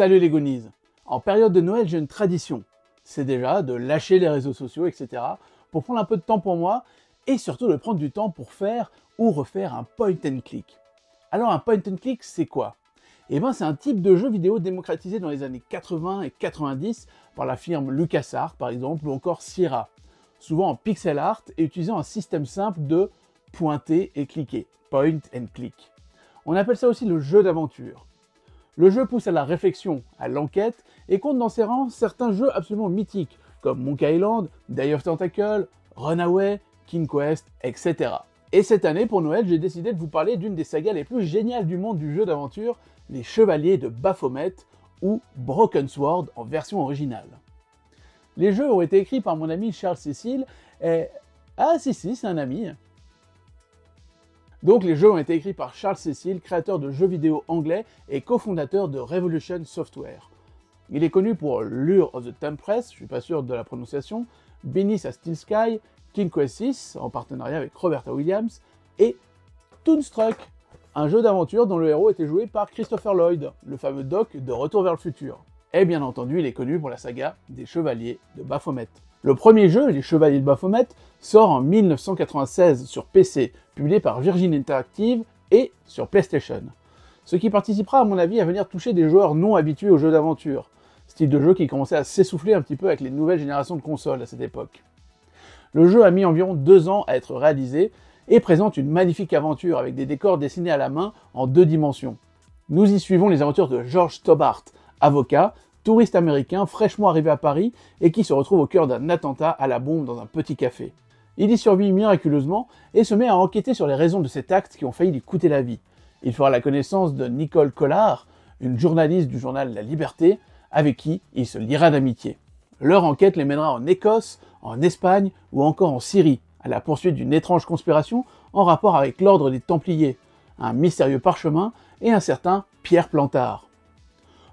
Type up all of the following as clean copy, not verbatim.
Salut les Goonies! En période de Noël, j'ai une tradition. C'est déjà de lâcher les réseaux sociaux, etc. pour prendre un peu de temps pour moi et surtout de prendre du temps pour faire ou refaire un point and click. Alors un point and click, c'est quoi? Eh bien c'est un type de jeu vidéo démocratisé dans les années 80 et 90 par la firme LucasArts par exemple ou encore Sierra, souvent en pixel art et utilisant un système simple de pointer et cliquer, point and click. On appelle ça aussi le jeu d'aventure. Le jeu pousse à la réflexion, à l'enquête, et compte dans ses rangs certains jeux absolument mythiques, comme Monkey Island, Day of Tentacle, Runaway, King Quest, etc. Et cette année, pour Noël, j'ai décidé de vous parler d'une des sagas les plus géniales du monde du jeu d'aventure, les Chevaliers de Baphomet, ou Broken Sword en version originale. Les jeux ont été écrits par mon ami Charles Cecil, et... Ah si, c'est un ami. Donc les jeux ont été écrits par Charles Cecil, créateur de jeux vidéo anglais et cofondateur de Revolution Software. Il est connu pour Lure of the Temptress, je suis pas sûr de la prononciation, Beneath a Steel Sky, King Quest VI, en partenariat avec Roberta Williams, et Toonstruck, un jeu d'aventure dont le héros était joué par Christopher Lloyd, le fameux Doc de Retour vers le futur. Et bien entendu, il est connu pour la saga des Chevaliers de Baphomet. Le premier jeu, les Chevaliers de Baphomet, sort en 1996 sur PC, publié par Virgin Interactive, et sur PlayStation. Ce qui participera à mon avis à venir toucher des joueurs non habitués aux jeux d'aventure, style de jeu qui commençait à s'essouffler un petit peu avec les nouvelles générations de consoles à cette époque. Le jeu a mis environ 2 ans à être réalisé, et présente une magnifique aventure avec des décors dessinés à la main en 2 dimensions. Nous y suivons les aventures de George Stobart, avocat, touriste américain fraîchement arrivé à Paris et qui se retrouve au cœur d'un attentat à la bombe dans un petit café. Il y survit miraculeusement et se met à enquêter sur les raisons de cet acte qui ont failli lui coûter la vie. Il fera la connaissance de Nicole Collard, une journaliste du journal La Liberté, avec qui il se liera d'amitié. Leur enquête les mènera en Écosse, en Espagne ou encore en Syrie, à la poursuite d'une étrange conspiration en rapport avec l'ordre des Templiers, un mystérieux parchemin et un certain Pierre Plantard.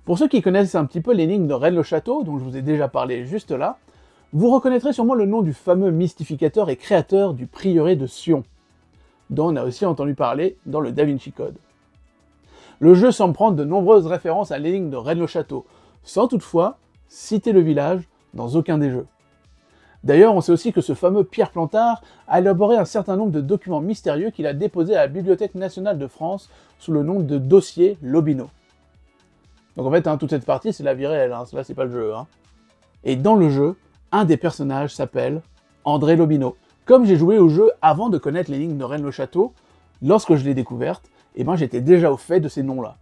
Pour ceux qui connaissent un petit peu l'énigme de Rennes-le-Château, dont je vous ai déjà parlé juste là, vous reconnaîtrez sûrement le nom du fameux mystificateur et créateur du prieuré de Sion, dont on a aussi entendu parler dans le Da Vinci Code. Le jeu semble prendre de nombreuses références à l'énigme de Rennes-le-Château, sans toutefois citer le village dans aucun des jeux. D'ailleurs, on sait aussi que ce fameux Pierre Plantard a élaboré un certain nombre de documents mystérieux qu'il a déposés à la Bibliothèque nationale de France sous le nom de dossier Lobino. Donc en fait, toute cette partie, c'est la vie réelle, là c'est pas le jeu. Et dans le jeu, un des personnages s'appelle André Lobino. Comme j'ai joué au jeu avant de connaître l'énigme de Rennes-le-Château, lorsque je l'ai découverte, j'étais déjà au fait de ces noms-là.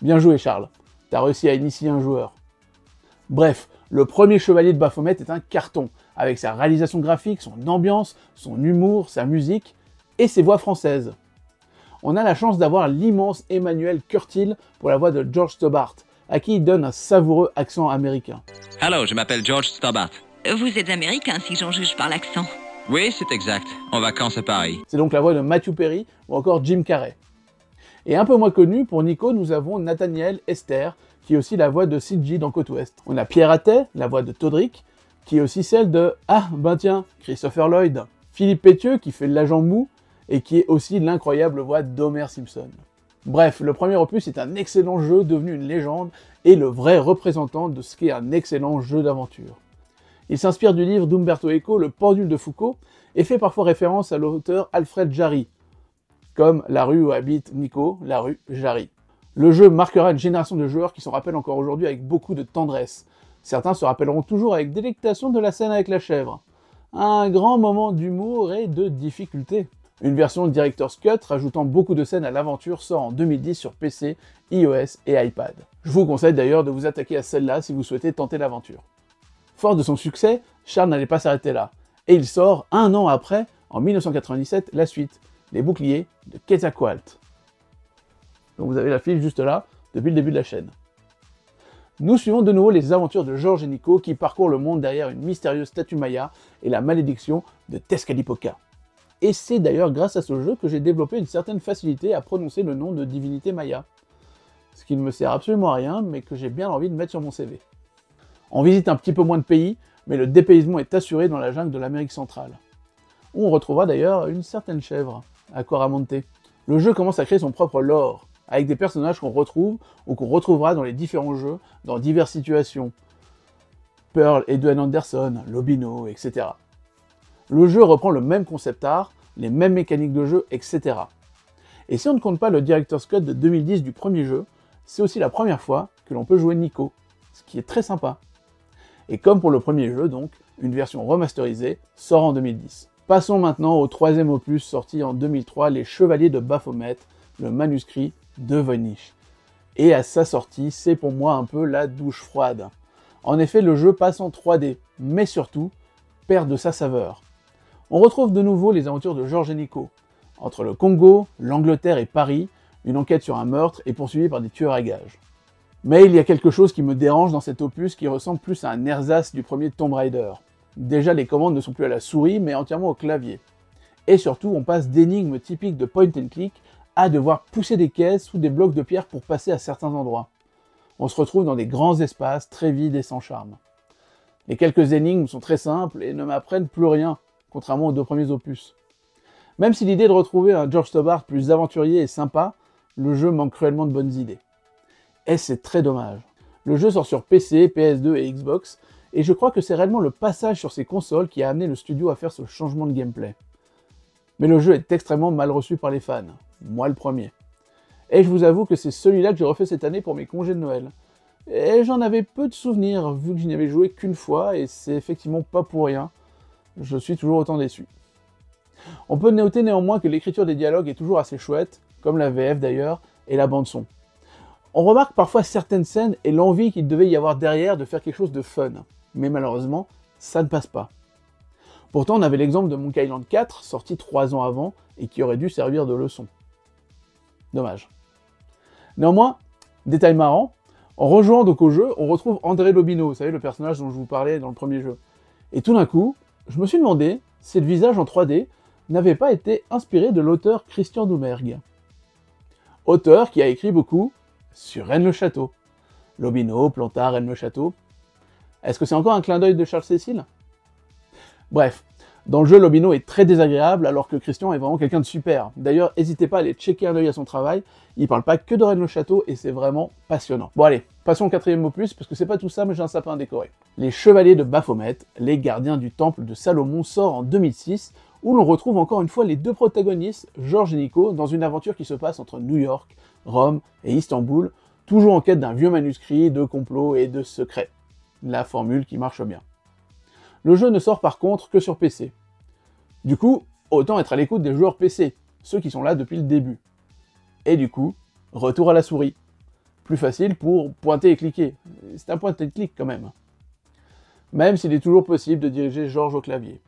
Bien joué Charles, t'as réussi à initier un joueur. Bref, le premier Chevalier de Baphomet est un carton, avec sa réalisation graphique, son ambiance, son humour, sa musique et ses voix françaises. On a la chance d'avoir l'immense Emmanuel Curtil pour la voix de George Stobart, à qui il donne un savoureux accent américain. Hello, je m'appelle George Stobart. Vous êtes américain si j'en juge par l'accent. Oui, c'est exact. En vacances à Paris. C'est donc la voix de Matthew Perry ou encore Jim Carrey. Et un peu moins connu, pour Nico, nous avons Nathaniel Esther, qui est aussi la voix de Sidji dans Côte Ouest. On a Pierre Attet, la voix de Todrick, qui est aussi celle de, Christopher Lloyd. Philippe Pétieux, qui fait l'agent Mou, et qui est aussi l'incroyable voix d'Homer Simpson. Bref, le premier opus est un excellent jeu devenu une légende, et le vrai représentant de ce qu'est un excellent jeu d'aventure. Il s'inspire du livre d'Umberto Eco, Le Pendule de Foucault, et fait parfois référence à l'auteur Alfred Jarry, comme la rue où habite Nico, la rue Jarry. Le jeu marquera une génération de joueurs qui s'en rappellent encore aujourd'hui avec beaucoup de tendresse. Certains se rappelleront toujours avec délectation de la scène avec la chèvre. Un grand moment d'humour et de difficulté. Une version Director's Cut rajoutant beaucoup de scènes à l'aventure sort en 2010 sur PC, iOS et iPad. Je vous conseille d'ailleurs de vous attaquer à celle-là si vous souhaitez tenter l'aventure. Fort de son succès, Charles n'allait pas s'arrêter là, et il sort 1 an après, en 1997, la suite, Les Boucliers de Quetzalcoatl. Donc vous avez la fiche juste là, depuis le début de la chaîne. Nous suivons de nouveau les aventures de George et Nico qui parcourent le monde derrière une mystérieuse statue maya et la malédiction de Tezcatlipoca. Et c'est d'ailleurs grâce à ce jeu que j'ai développé une certaine facilité à prononcer le nom de divinité maya. Ce qui ne me sert absolument à rien, mais que j'ai bien envie de mettre sur mon CV. On visite un petit peu moins de pays, mais le dépaysement est assuré dans la jungle de l'Amérique centrale. Où on retrouvera d'ailleurs une certaine chèvre, à Coramonte. Le jeu commence à créer son propre lore, avec des personnages qu'on retrouve ou qu'on retrouvera dans les différents jeux, dans diverses situations. Pearl, Edwin Anderson, Lobino, etc. Le jeu reprend le même concept art, les mêmes mécaniques de jeu, etc. Et si on ne compte pas le Director's Cut de 2010 du premier jeu, c'est aussi la première fois que l'on peut jouer Nico, ce qui est très sympa. Et comme pour le premier jeu donc, une version remasterisée sort en 2010. Passons maintenant au troisième opus sorti en 2003, Les Chevaliers de Baphomet, le manuscrit de Voynich. Et à sa sortie, c'est pour moi un peu la douche froide. En effet, le jeu passe en 3D, mais surtout, perd de sa saveur. On retrouve de nouveau les aventures de George et Nico. Entre le Congo, l'Angleterre et Paris, une enquête sur un meurtre est poursuivie par des tueurs à gages. Mais il y a quelque chose qui me dérange dans cet opus qui ressemble plus à un ersatz du premier Tomb Raider. Déjà, les commandes ne sont plus à la souris, mais entièrement au clavier. Et surtout, on passe d'énigmes typiques de point and click à devoir pousser des caisses ou des blocs de pierre pour passer à certains endroits. On se retrouve dans des grands espaces très vides et sans charme. Les quelques énigmes sont très simples et ne m'apprennent plus rien, contrairement aux deux premiers opus. Même si l'idée de retrouver un George Stobart plus aventurier est sympa, le jeu manque cruellement de bonnes idées. Et c'est très dommage. Le jeu sort sur PC, PS2 et Xbox, et je crois que c'est réellement le passage sur ces consoles qui a amené le studio à faire ce changement de gameplay. Mais le jeu est extrêmement mal reçu par les fans, moi le premier. Et je vous avoue que c'est celui-là que j'ai refait cette année pour mes congés de Noël. Et j'en avais peu de souvenirs, vu que je n'y avais joué qu'une fois, et c'est effectivement pas pour rien. Je suis toujours autant déçu. On peut noter néanmoins que l'écriture des dialogues est toujours assez chouette, comme la VF d'ailleurs, et la bande-son. On remarque parfois certaines scènes et l'envie qu'il devait y avoir derrière de faire quelque chose de fun, mais malheureusement, ça ne passe pas. Pourtant, on avait l'exemple de Monkey Island 4, sorti 3 ans avant, et qui aurait dû servir de leçon. Dommage. Néanmoins, détail marrant, en rejoignant donc au jeu, on retrouve André Lobino, vous savez, le personnage dont je vous parlais dans le premier jeu. Et tout d'un coup, je me suis demandé si le visage en 3D n'avait pas été inspiré de l'auteur Christian Doumergue. Auteur qui a écrit beaucoup sur Rennes-le-Château. Lobino, Plantard, Rennes-le-Château. Est-ce que c'est encore un clin d'œil de Charles Cécile? Bref, dans le jeu, Lobino est très désagréable alors que Christian est vraiment quelqu'un de super. D'ailleurs, n'hésitez pas à aller checker un œil à son travail, il parle pas que de Rennes-le-Château et c'est vraiment passionnant. Bon allez, passons au quatrième opus, parce que c'est pas tout ça mais j'ai un sapin à décorer. Les Chevaliers de Baphomet, les gardiens du temple de Salomon sort en 2006, où l'on retrouve encore une fois les deux protagonistes, George et Nico, dans une aventure qui se passe entre New York, Rome et Istanbul, toujours en quête d'un vieux manuscrit, de complots et de secrets. La formule qui marche bien. Le jeu ne sort par contre que sur PC. Du coup, autant être à l'écoute des joueurs PC, ceux qui sont là depuis le début. Et du coup, retour à la souris. Plus facile pour pointer et cliquer. C'est un point et clic quand même. Même s'il est toujours possible de diriger George au clavier.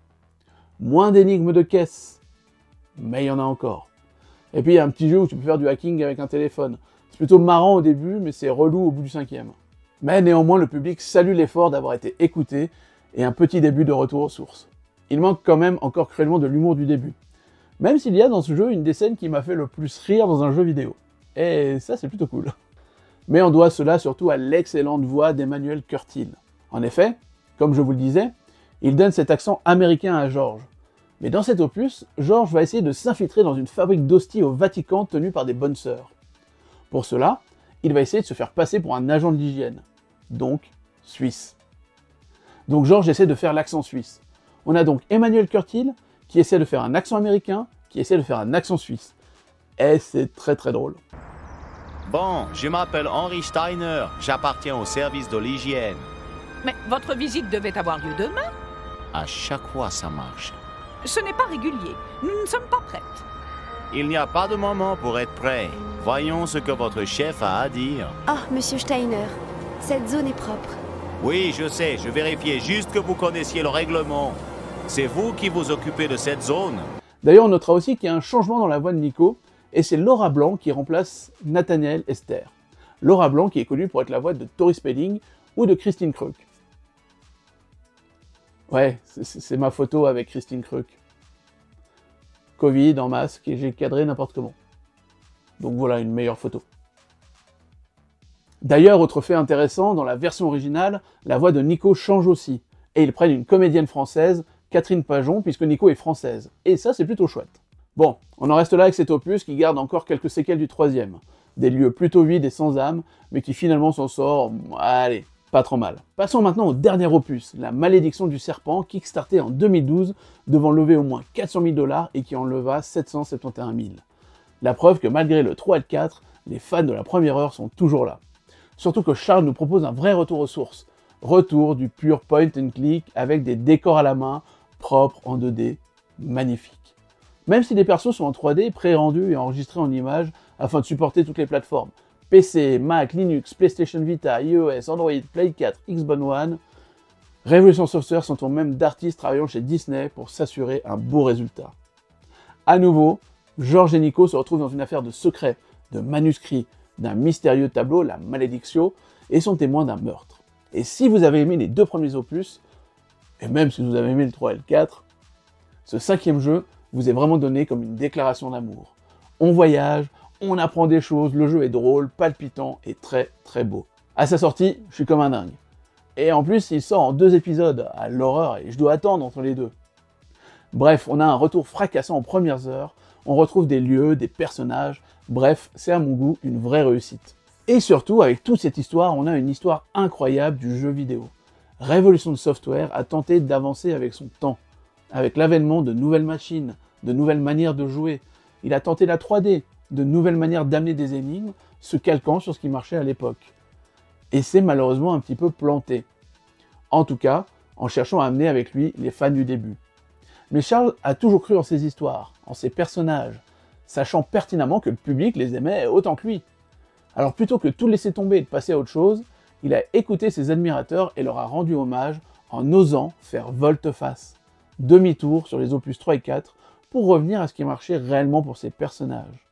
Moins d'énigmes de caisse, mais il y en a encore. Et puis il y a un petit jeu où tu peux faire du hacking avec un téléphone. C'est plutôt marrant au début, mais c'est relou au bout du 5e. Mais néanmoins, le public salue l'effort d'avoir été écouté, et un petit début de retour aux sources. Il manque quand même encore cruellement de l'humour du début. Même s'il y a dans ce jeu une des scènes qui m'a fait le plus rire dans un jeu vidéo. Et ça, c'est plutôt cool. Mais on doit cela surtout à l'excellente voix d'Emmanuel Curtil. En effet, comme je vous le disais, il donne cet accent américain à George. Mais dans cet opus, George va essayer de s'infiltrer dans une fabrique d'hosties au Vatican tenue par des bonnes sœurs. Pour cela, il va essayer de se faire passer pour un agent de l'hygiène, donc suisse. Donc George essaie de faire l'accent suisse. On a donc Emmanuel Curtil qui essaie de faire un accent américain, qui essaie de faire un accent suisse. Et c'est très très drôle. Bon, je m'appelle Henry Steiner, j'appartiens au service de l'hygiène. Mais votre visite devait avoir lieu demain. À chaque fois, ça marche. Ce n'est pas régulier. Nous ne sommes pas prêtes. Il n'y a pas de moment pour être prêt. Voyons ce que votre chef a à dire. Oh, monsieur Steiner, cette zone est propre. Oui, je sais, je vérifiais juste que vous connaissiez le règlement. C'est vous qui vous occupez de cette zone. D'ailleurs, on notera aussi qu'il y a un changement dans la voix de Nico, et c'est Laura Blanc qui remplace Nathaniel Esther. Laura Blanc qui est connue pour être la voix de Tori Spelling ou de Christine Kruk. Ouais, c'est ma photo avec Christine Kruk. Covid, en masque, et j'ai cadré n'importe comment. Donc voilà, une meilleure photo. D'ailleurs, autre fait intéressant, dans la version originale, la voix de Nico change aussi, et ils prennent une comédienne française, Catherine Pajon, puisque Nico est française. Et ça, c'est plutôt chouette. Bon, on en reste là avec cet opus qui garde encore quelques séquelles du troisième. des lieux plutôt vides et sans âme, mais qui finalement s'en sort, allez, pas trop mal. Passons maintenant au dernier opus, La Malédiction du Serpent, kickstarté en 2012, devant lever au moins 400 000 $ et qui en leva 771 000. La preuve que malgré le 3 et le 4, les fans de la première heure sont toujours là. Surtout que Charles nous propose un vrai retour aux sources. Retour du pur point and click avec des décors à la main, propres en 2D, magnifiques. Même si les persos sont en 3D, pré-rendus et enregistrés en images afin de supporter toutes les plateformes. PC, Mac, Linux, PlayStation Vita, iOS, Android, Play 4, Xbox One, Revolution Software s'entoure même d'artistes travaillant chez Disney pour s'assurer un beau résultat. À nouveau, Georges et Nico se retrouvent dans une affaire de secret, de manuscrits, d'un mystérieux tableau, la Malédiction, et sont témoins d'un meurtre. Et si vous avez aimé les 2 premiers opus, et même si vous avez aimé le 3 et le 4, ce 5e jeu vous est vraiment donné comme une déclaration d'amour. On voyage, on apprend des choses, le jeu est drôle, palpitant et très très beau. À sa sortie, je suis comme un dingue. Et en plus, il sort en 2 épisodes, à l'horreur, et je dois attendre entre les 2. Bref, on a un retour fracassant en premières heures, on retrouve des lieux, des personnages, bref, c'est à mon goût une vraie réussite. Et surtout, avec toute cette histoire, on a une histoire incroyable du jeu vidéo. Revolution Software a tenté d'avancer avec son temps, avec l'avènement de nouvelles machines, de nouvelles manières de jouer. Il a tenté la 3D, de nouvelles manières d'amener des énigmes, se calquant sur ce qui marchait à l'époque. Et c'est malheureusement un petit peu planté. En tout cas, en cherchant à amener avec lui les fans du début. Mais Charles a toujours cru en ses histoires, en ses personnages, sachant pertinemment que le public les aimait autant que lui. Alors plutôt que de tout laisser tomber et de passer à autre chose, il a écouté ses admirateurs et leur a rendu hommage en osant faire volte-face, demi-tour sur les opus 3 et 4 pour revenir à ce qui marchait réellement pour ses personnages.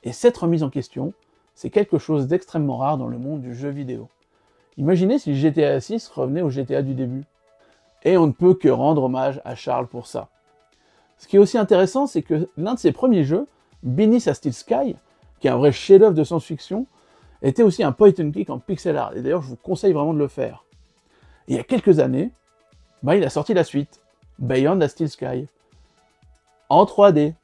Et cette remise en question, c'est quelque chose d'extrêmement rare dans le monde du jeu vidéo. Imaginez si GTA 6 revenait au GTA du début. Et on ne peut que rendre hommage à Charles pour ça. Ce qui est aussi intéressant, c'est que l'un de ses premiers jeux, Beneath a Steel Sky, qui est un vrai chef-d'œuvre de science-fiction, était aussi un point and click en pixel art. Et d'ailleurs, je vous conseille vraiment de le faire. Et il y a quelques années, il a sorti la suite, Beyond a Steel Sky, en 3D.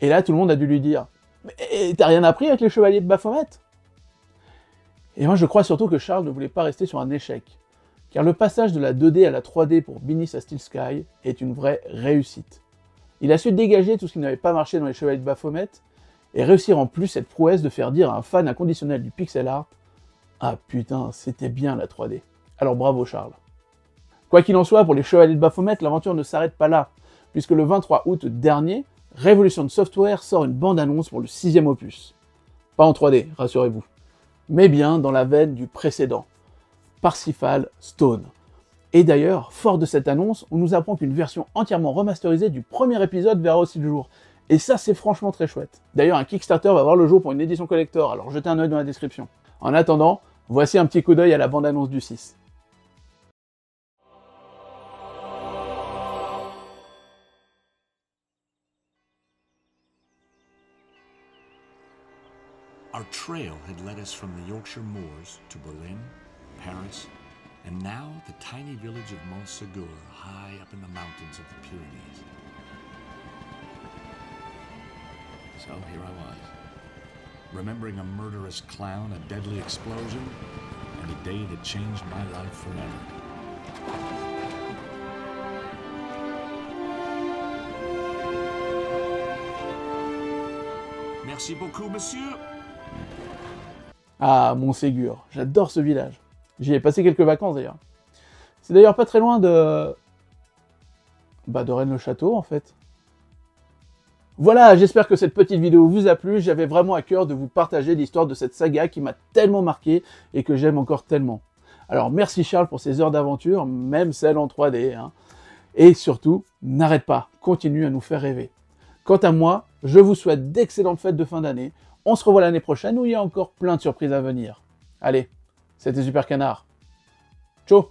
Et là, tout le monde a dû lui dire « Mais t'as rien appris avec les Chevaliers de Baphomet ?» Et moi, je crois surtout que Charles ne voulait pas rester sur un échec. Car le passage de la 2D à la 3D pour Beneath a Steel Sky est une vraie réussite. Il a su dégager tout ce qui n'avait pas marché dans les Chevaliers de Baphomet, et réussir en plus cette prouesse de faire dire à un fan inconditionnel du pixel art « Ah putain, c'était bien la 3D ». Alors bravo Charles. Quoi qu'il en soit, pour les Chevaliers de Baphomet, l'aventure ne s'arrête pas là, puisque le 23 août dernier, Revolution Software sort une bande-annonce pour le 6e opus. Pas en 3D, rassurez-vous, mais bien dans la veine du précédent, Parsifal Stone. Et d'ailleurs, fort de cette annonce, on nous apprend qu'une version entièrement remasterisée du premier épisode verra aussi le jour. Et ça, c'est franchement très chouette. D'ailleurs, un Kickstarter va voir le jour pour une édition collector, alors jetez un œil dans la description. En attendant, voici un petit coup d'œil à la bande-annonce du 6. Our trail had led us from the Yorkshire moors to Berlin, Paris, and now the tiny village of Montségur, high up in the mountains of the Pyrenees. So here I was, remembering a murderous clown, a deadly explosion, and a day that changed my life forever. Merci beaucoup, monsieur. Ah, Montségur, j'adore ce village. J'y ai passé quelques vacances d'ailleurs. C'est d'ailleurs pas très loin de Rennes-le-Château en fait. Voilà, j'espère que cette petite vidéo vous a plu. J'avais vraiment à cœur de vous partager l'histoire de cette saga qui m'a tellement marqué et que j'aime encore tellement. Alors merci Charles pour ces heures d'aventure, même celles en 3D. Hein. Et surtout, n'arrête pas, continue à nous faire rêver. Quant à moi, je vous souhaite d'excellentes fêtes de fin d'année. On se revoit l'année prochaine où il y a encore plein de surprises à venir. Allez, c'était Super Canard. Ciao.